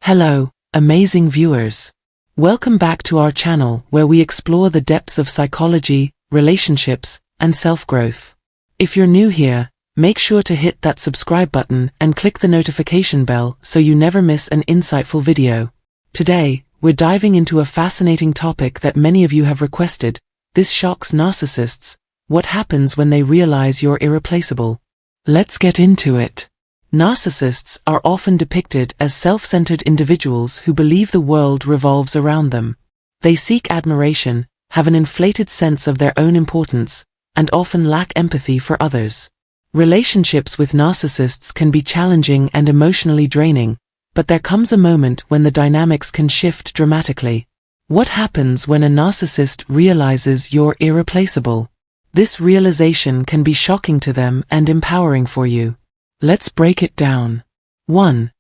Hello, amazing viewers. Welcome back to our channel where we explore the depths of psychology, relationships, and self-growth. If you're new here, make sure to hit that subscribe button and click the notification bell so you never miss an insightful video. Today, we're diving into a fascinating topic that many of you have requested. This shocks narcissists. What happens when they realize you're irreplaceable? Let's get into it. Narcissists are often depicted as self-centered individuals who believe the world revolves around them. They seek admiration, have an inflated sense of their own importance, and often lack empathy for others. Relationships with narcissists can be challenging and emotionally draining, but there comes a moment when the dynamics can shift dramatically. What happens when a narcissist realizes you're irreplaceable? This realization can be shocking to them and empowering for you. Let's break it down. 1.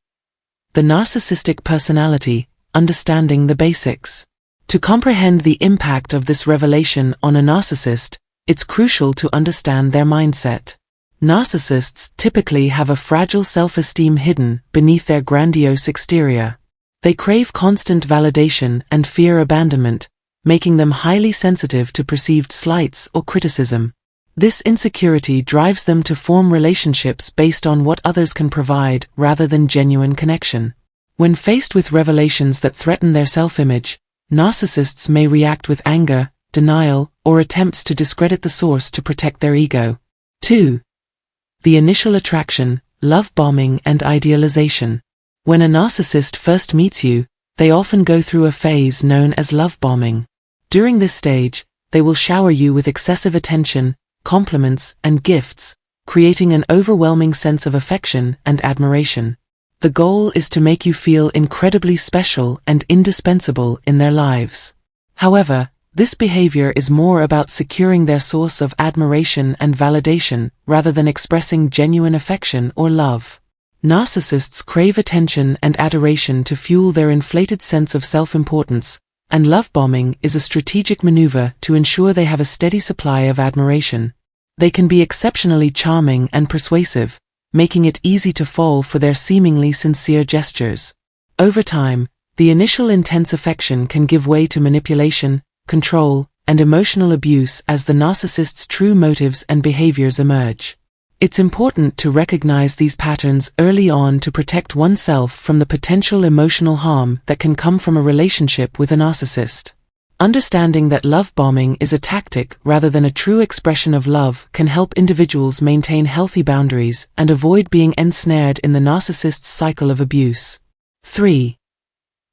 The narcissistic personality, understanding the basics. To comprehend the impact of this revelation on a narcissist, it's crucial to understand their mindset. Narcissists typically have a fragile self-esteem hidden beneath their grandiose exterior. They crave constant validation and fear abandonment, making them highly sensitive to perceived slights or criticism. This insecurity drives them to form relationships based on what others can provide rather than genuine connection. When faced with revelations that threaten their self-image, narcissists may react with anger, denial, or attempts to discredit the source to protect their ego. 2. The initial attraction, love bombing and idealization. When a narcissist first meets you, they often go through a phase known as love bombing. During this stage, they will shower you with excessive attention, compliments, and gifts, creating an overwhelming sense of affection and admiration. The goal is to make you feel incredibly special and indispensable in their lives. However, this behavior is more about securing their source of admiration and validation rather than expressing genuine affection or love. Narcissists crave attention and adoration to fuel their inflated sense of self-importance, and love bombing is a strategic maneuver to ensure they have a steady supply of admiration. They can be exceptionally charming and persuasive, making it easy to fall for their seemingly sincere gestures. Over time, the initial intense affection can give way to manipulation, control, and emotional abuse as the narcissist's true motives and behaviors emerge. It's important to recognize these patterns early on to protect oneself from the potential emotional harm that can come from a relationship with a narcissist. Understanding that love bombing is a tactic rather than a true expression of love can help individuals maintain healthy boundaries and avoid being ensnared in the narcissist's cycle of abuse. 3.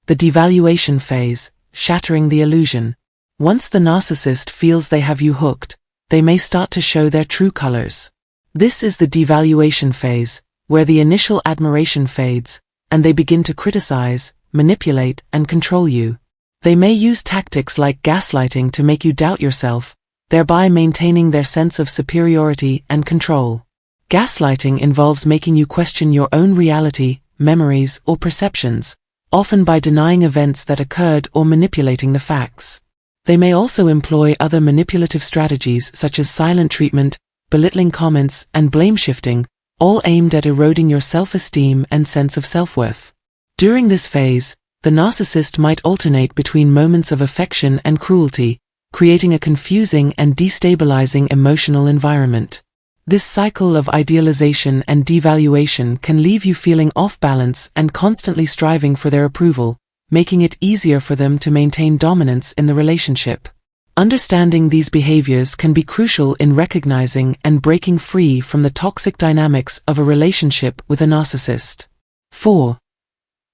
The devaluation phase, shattering the illusion. Once the narcissist feels they have you hooked, they may start to show their true colors. This is the devaluation phase, where the initial admiration fades, and they begin to criticize, manipulate, and control you. They may use tactics like gaslighting to make you doubt yourself, thereby maintaining their sense of superiority and control. Gaslighting involves making you question your own reality, memories, or perceptions, often by denying events that occurred or manipulating the facts. They may also employ other manipulative strategies such as silent treatment, belittling comments, and blame shifting, all aimed at eroding your self-esteem and sense of self-worth. During this phase, the narcissist might alternate between moments of affection and cruelty, creating a confusing and destabilizing emotional environment. This cycle of idealization and devaluation can leave you feeling off balance and constantly striving for their approval, making it easier for them to maintain dominance in the relationship. Understanding these behaviors can be crucial in recognizing and breaking free from the toxic dynamics of a relationship with a narcissist. 4.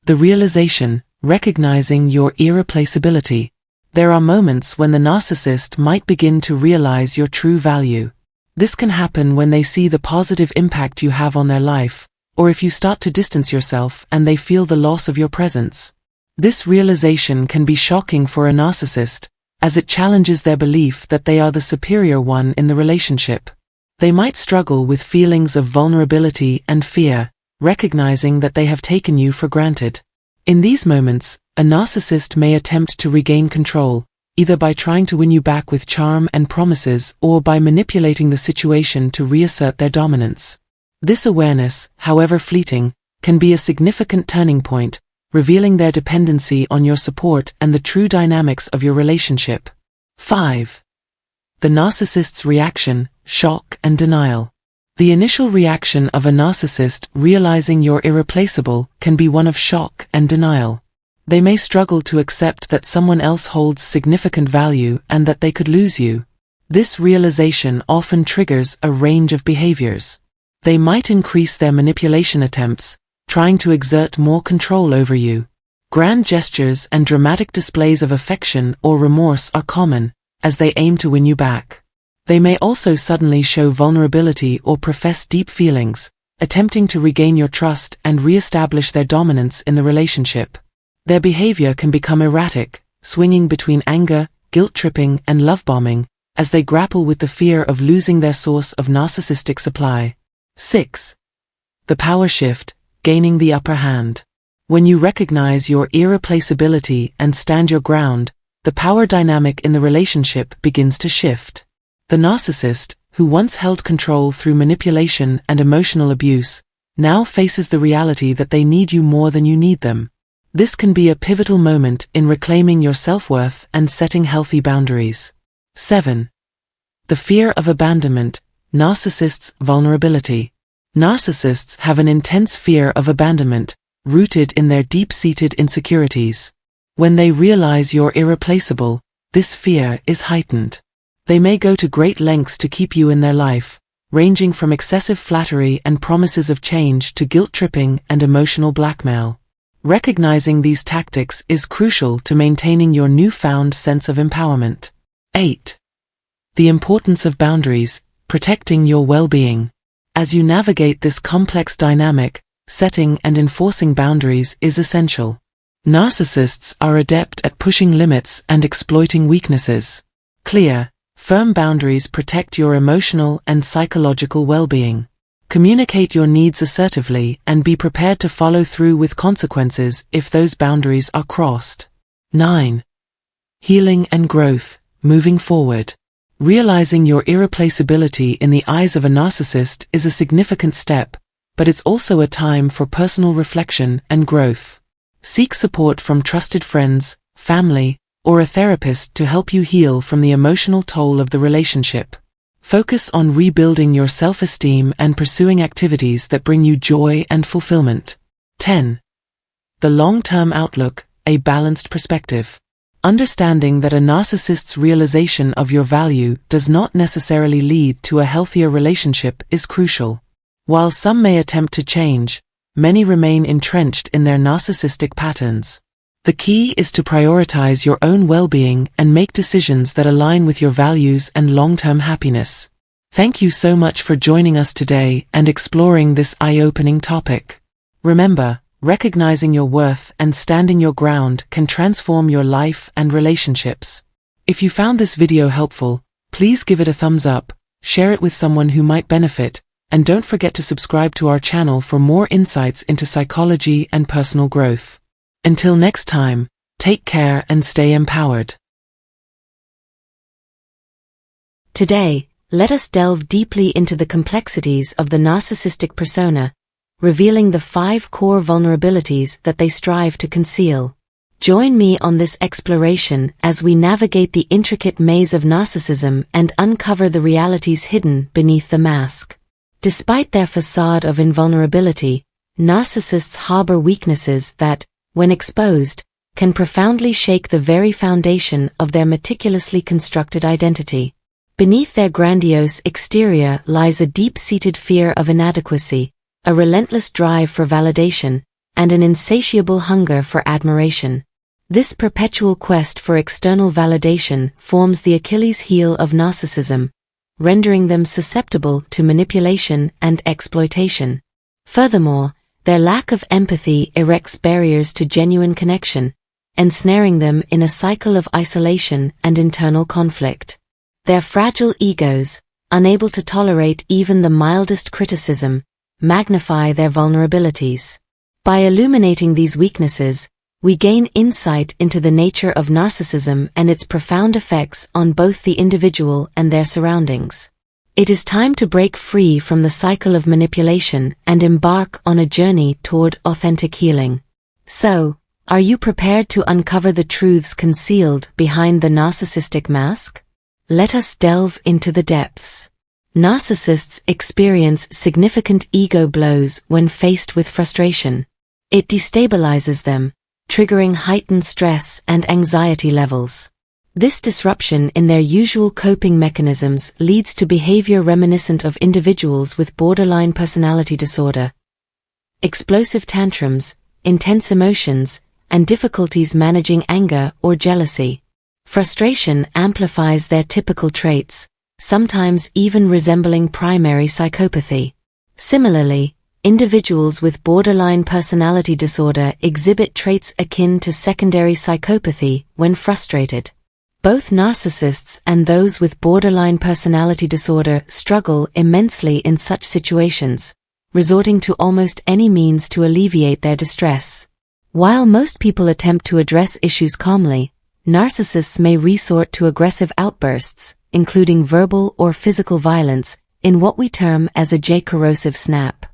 The realization, recognizing your irreplaceability. There are moments when the narcissist might begin to realize your true value. This can happen when they see the positive impact you have on their life, or if you start to distance yourself and they feel the loss of your presence. This realization can be shocking for a narcissist, as it challenges their belief that they are the superior one in the relationship. They might struggle with feelings of vulnerability and fear, recognizing that they have taken you for granted. In these moments, a narcissist may attempt to regain control, either by trying to win you back with charm and promises or by manipulating the situation to reassert their dominance. This awareness, however fleeting, can be a significant turning point, revealing their dependency on your support and the true dynamics of your relationship. 5. The narcissist's reaction, shock and denial. The initial reaction of a narcissist realizing you're irreplaceable can be one of shock and denial. They may struggle to accept that someone else holds significant value and that they could lose you. This realization often triggers a range of behaviors. They might increase their manipulation attempts, trying to exert more control over you. Grand gestures and dramatic displays of affection or remorse are common, as they aim to win you back. They may also suddenly show vulnerability or profess deep feelings, attempting to regain your trust and re-establish their dominance in the relationship. Their behavior can become erratic, swinging between anger, guilt-tripping, and love-bombing, as they grapple with the fear of losing their source of narcissistic supply. 6. The power shift, gaining the upper hand. When you recognize your irreplaceability and stand your ground, the power dynamic in the relationship begins to shift. The narcissist, who once held control through manipulation and emotional abuse, now faces the reality that they need you more than you need them. This can be a pivotal moment in reclaiming your self-worth and setting healthy boundaries. 7. The fear of abandonment, narcissists' vulnerability. Narcissists have an intense fear of abandonment, rooted in their deep-seated insecurities. When they realize you're irreplaceable, this fear is heightened. They may go to great lengths to keep you in their life, ranging from excessive flattery and promises of change to guilt-tripping and emotional blackmail. Recognizing these tactics is crucial to maintaining your newfound sense of empowerment. 8. The importance of boundaries, protecting your well-being. As you navigate this complex dynamic, setting and enforcing boundaries is essential. Narcissists are adept at pushing limits and exploiting weaknesses. Clear, firm boundaries protect your emotional and psychological well-being. Communicate your needs assertively and be prepared to follow through with consequences if those boundaries are crossed. 9. Healing and growth, moving forward. Realizing your irreplaceability in the eyes of a narcissist is a significant step, but it's also a time for personal reflection and growth. Seek support from trusted friends, family, or a therapist to help you heal from the emotional toll of the relationship. Focus on rebuilding your self-esteem and pursuing activities that bring you joy and fulfillment. 10. The long-term outlook, a balanced perspective. Understanding that a narcissist's realization of your value does not necessarily lead to a healthier relationship is crucial. While some may attempt to change, many remain entrenched in their narcissistic patterns. The key is to prioritize your own well-being and make decisions that align with your values and long-term happiness. Thank you so much for joining us today and exploring this eye-opening topic. Remember, recognizing your worth and standing your ground can transform your life and relationships. If you found this video helpful, please give it a thumbs up, share it with someone who might benefit, and don't forget to subscribe to our channel for more insights into psychology and personal growth. Until next time, take care and stay empowered. Today, let us delve deeply into the complexities of the narcissistic persona, revealing the 5 core vulnerabilities that they strive to conceal. Join me on this exploration as we navigate the intricate maze of narcissism and uncover the realities hidden beneath the mask. Despite their facade of invulnerability, narcissists harbor weaknesses that, when exposed, can profoundly shake the very foundation of their meticulously constructed identity. Beneath their grandiose exterior lies a deep-seated fear of inadequacy, a relentless drive for validation, and an insatiable hunger for admiration. This perpetual quest for external validation forms the Achilles heel of narcissism, rendering them susceptible to manipulation and exploitation. Furthermore, their lack of empathy erects barriers to genuine connection, ensnaring them in a cycle of isolation and internal conflict. Their fragile egos, unable to tolerate even the mildest criticism, magnify their vulnerabilities. By illuminating these weaknesses, we gain insight into the nature of narcissism and its profound effects on both the individual and their surroundings. It is time to break free from the cycle of manipulation and embark on a journey toward authentic healing. So, Are you prepared to uncover the truths concealed behind the narcissistic mask? Let us delve into the depths. Narcissists experience significant ego blows when faced with frustration. It destabilizes them, triggering heightened stress and anxiety levels. This disruption in their usual coping mechanisms leads to behavior reminiscent of individuals with borderline personality disorder. Explosive tantrums, intense emotions, and difficulties managing anger or jealousy. Frustration amplifies their typical traits, sometimes even resembling primary psychopathy. Similarly, individuals with borderline personality disorder exhibit traits akin to secondary psychopathy when frustrated. Both narcissists and those with borderline personality disorder struggle immensely in such situations, resorting to almost any means to alleviate their distress. While most people attempt to address issues calmly, narcissists may resort to aggressive outbursts, including verbal or physical violence, in what we term as a J-corrosive snap.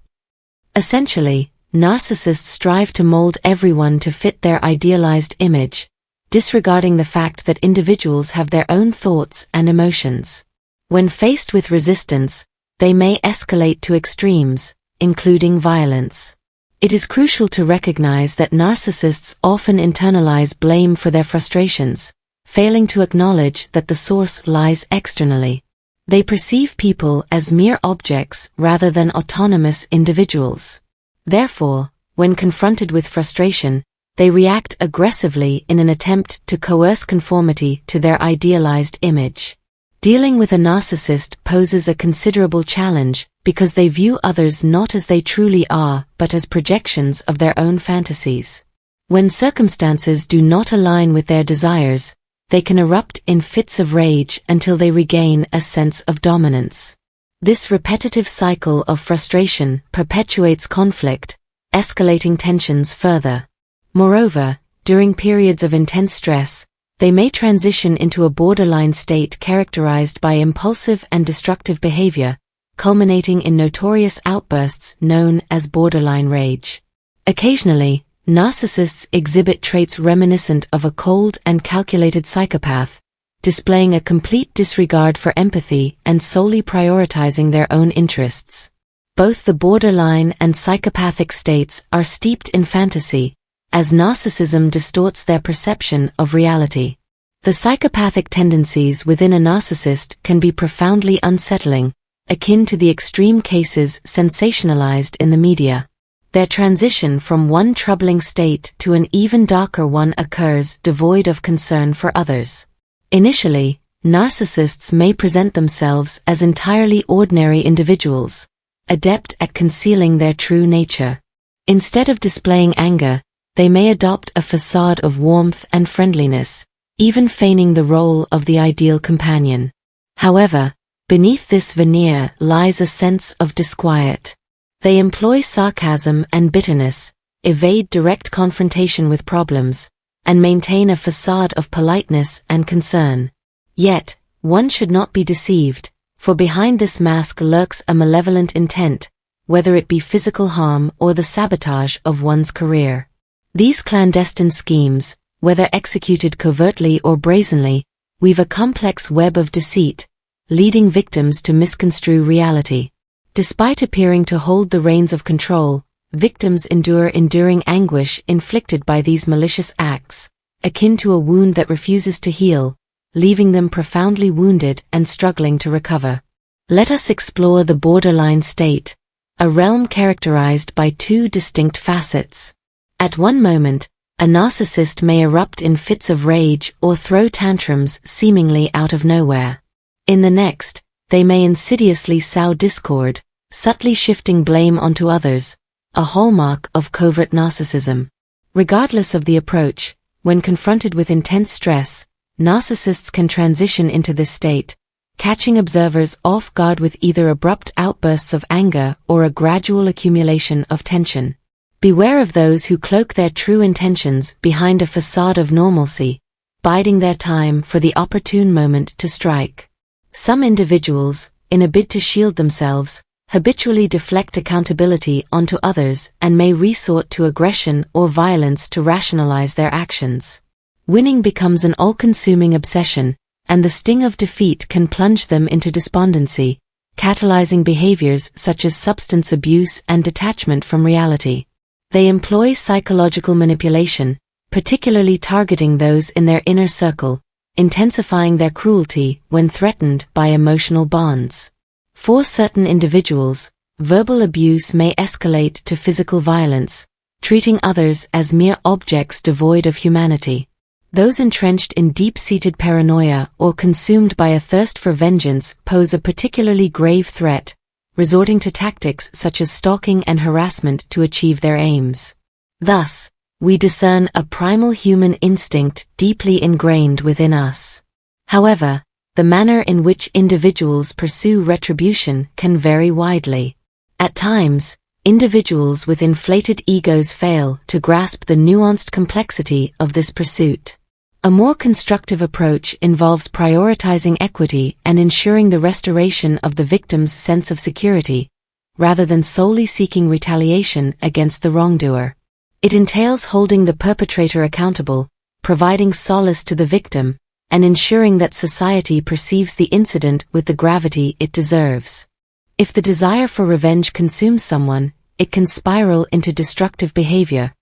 Essentially, narcissists strive to mold everyone to fit their idealized image, disregarding the fact that individuals have their own thoughts and emotions. When faced with resistance, they may escalate to extremes, including violence. It is crucial to recognize that narcissists often internalize blame for their frustrations, failing to acknowledge that the source lies externally. They perceive people as mere objects rather than autonomous individuals. Therefore, when confronted with frustration, they react aggressively in an attempt to coerce conformity to their idealized image. Dealing with a narcissist poses a considerable challenge because they view others not as they truly are but as projections of their own fantasies. When circumstances do not align with their desires, they can erupt in fits of rage until they regain a sense of dominance. This repetitive cycle of frustration perpetuates conflict, escalating tensions further. Moreover, during periods of intense stress, they may transition into a borderline state characterized by impulsive and destructive behavior, culminating in notorious outbursts known as borderline rage. Occasionally, narcissists exhibit traits reminiscent of a cold and calculated psychopath, displaying a complete disregard for empathy and solely prioritizing their own interests. Both the borderline and psychopathic states are steeped in fantasy, as narcissism distorts their perception of reality. The psychopathic tendencies within a narcissist can be profoundly unsettling, akin to the extreme cases sensationalized in the media. Their transition from one troubling state to an even darker one occurs devoid of concern for others. Initially, narcissists may present themselves as entirely ordinary individuals, adept at concealing their true nature. Instead of displaying anger, they may adopt a facade of warmth and friendliness, even feigning the role of the ideal companion. However, beneath this veneer lies a sense of disquiet. They employ sarcasm and bitterness, evade direct confrontation with problems, and maintain a facade of politeness and concern. Yet, one should not be deceived, for behind this mask lurks a malevolent intent, whether it be physical harm or the sabotage of one's career. These clandestine schemes, whether executed covertly or brazenly, weave a complex web of deceit, leading victims to misconstrue reality. Despite appearing to hold the reins of control, victims endure enduring anguish inflicted by these malicious acts, akin to a wound that refuses to heal, leaving them profoundly wounded and struggling to recover. Let us explore the borderline state, a realm characterized by two distinct facets. At one moment, a narcissist may erupt in fits of rage or throw tantrums seemingly out of nowhere. In the next, they may insidiously sow discord, subtly shifting blame onto others, a hallmark of covert narcissism. Regardless of the approach, when confronted with intense stress, narcissists can transition into this state, catching observers off guard with either abrupt outbursts of anger or a gradual accumulation of tension. Beware of those who cloak their true intentions behind a facade of normalcy, biding their time for the opportune moment to strike. Some individuals, in a bid to shield themselves, habitually deflect accountability onto others and may resort to aggression or violence to rationalize their actions. Winning becomes an all-consuming obsession, and the sting of defeat can plunge them into despondency, catalyzing behaviors such as substance abuse and detachment from reality. They employ psychological manipulation, particularly targeting those in their inner circle, intensifying their cruelty when threatened by emotional bonds. For certain individuals, verbal abuse may escalate to physical violence, treating others as mere objects devoid of humanity. Those entrenched in deep-seated paranoia or consumed by a thirst for vengeance pose a particularly grave threat, resorting to tactics such as stalking and harassment to achieve their aims. Thus, we discern a primal human instinct deeply ingrained within us. However, the manner in which individuals pursue retribution can vary widely. At times, individuals with inflated egos fail to grasp the nuanced complexity of this pursuit. A more constructive approach involves prioritizing equity and ensuring the restoration of the victim's sense of security, rather than solely seeking retaliation against the wrongdoer. It entails holding the perpetrator accountable, providing solace to the victim, and ensuring that society perceives the incident with the gravity it deserves. If the desire for revenge consumes someone, it can spiral into destructive behavior,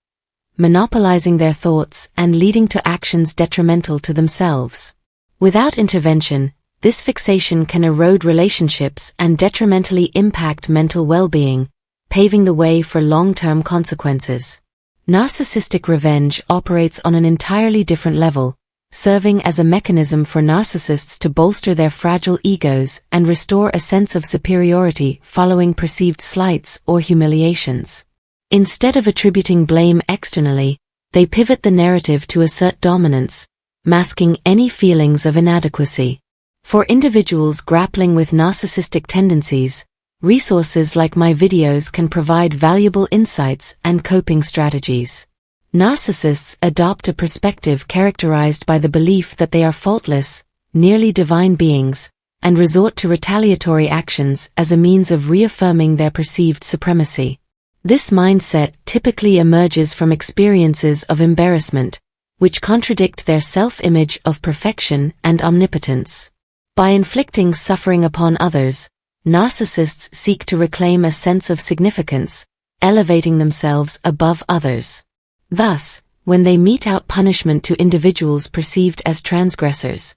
monopolizing their thoughts and leading to actions detrimental to themselves. Without intervention, this fixation can erode relationships and detrimentally impact mental well-being, paving the way for long-term consequences. Narcissistic revenge operates on an entirely different level, serving as a mechanism for narcissists to bolster their fragile egos and restore a sense of superiority following perceived slights or humiliations. Instead of attributing blame externally, they pivot the narrative to assert dominance, masking any feelings of inadequacy. For individuals grappling with narcissistic tendencies, resources like my videos can provide valuable insights and coping strategies. Narcissists adopt a perspective characterized by the belief that they are faultless, nearly divine beings, and resort to retaliatory actions as a means of reaffirming their perceived supremacy. This mindset typically emerges from experiences of embarrassment, which contradict their self-image of perfection and omnipotence. By inflicting suffering upon others, narcissists seek to reclaim a sense of significance, elevating themselves above others. Thus, when they mete out punishment to individuals perceived as transgressors,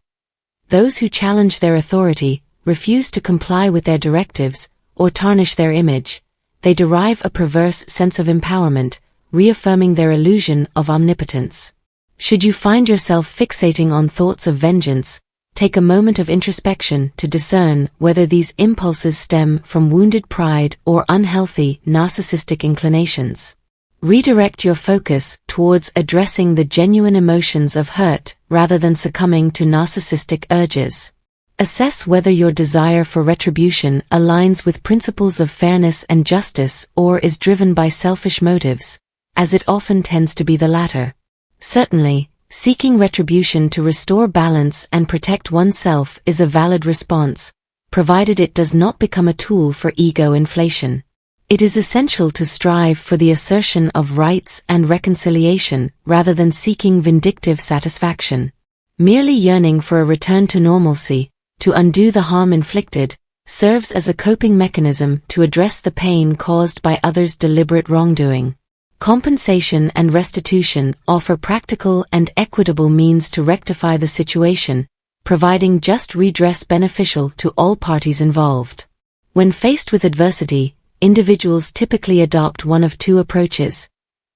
those who challenge their authority, refuse to comply with their directives, or tarnish their image, they derive a perverse sense of empowerment, reaffirming their illusion of omnipotence. Should you find yourself fixating on thoughts of vengeance, take a moment of introspection to discern whether these impulses stem from wounded pride or unhealthy narcissistic inclinations. Redirect your focus towards addressing the genuine emotions of hurt rather than succumbing to narcissistic urges. Assess whether your desire for retribution aligns with principles of fairness and justice or is driven by selfish motives, as it often tends to be the latter. Certainly, seeking retribution to restore balance and protect oneself is a valid response, provided it does not become a tool for ego inflation. It is essential to strive for the assertion of rights and reconciliation rather than seeking vindictive satisfaction. Merely yearning for a return to normalcy, to undo the harm inflicted, serves as a coping mechanism to address the pain caused by others' deliberate wrongdoing. Compensation and restitution offer practical and equitable means to rectify the situation, providing just redress beneficial to all parties involved. When faced with adversity, individuals typically adopt one of two approaches: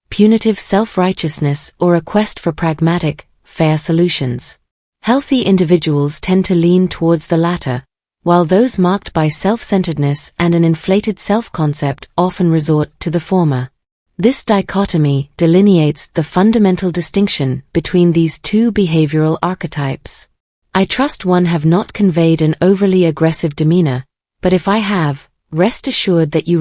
punitive self-righteousness or a quest for pragmatic, fair solutions. Healthy individuals tend to lean towards the latter, while those marked by self-centeredness and an inflated self-concept often resort to the former. This dichotomy delineates the fundamental distinction between these two behavioral archetypes. I trust one have not conveyed an overly aggressive demeanor, but if I have, rest assured that you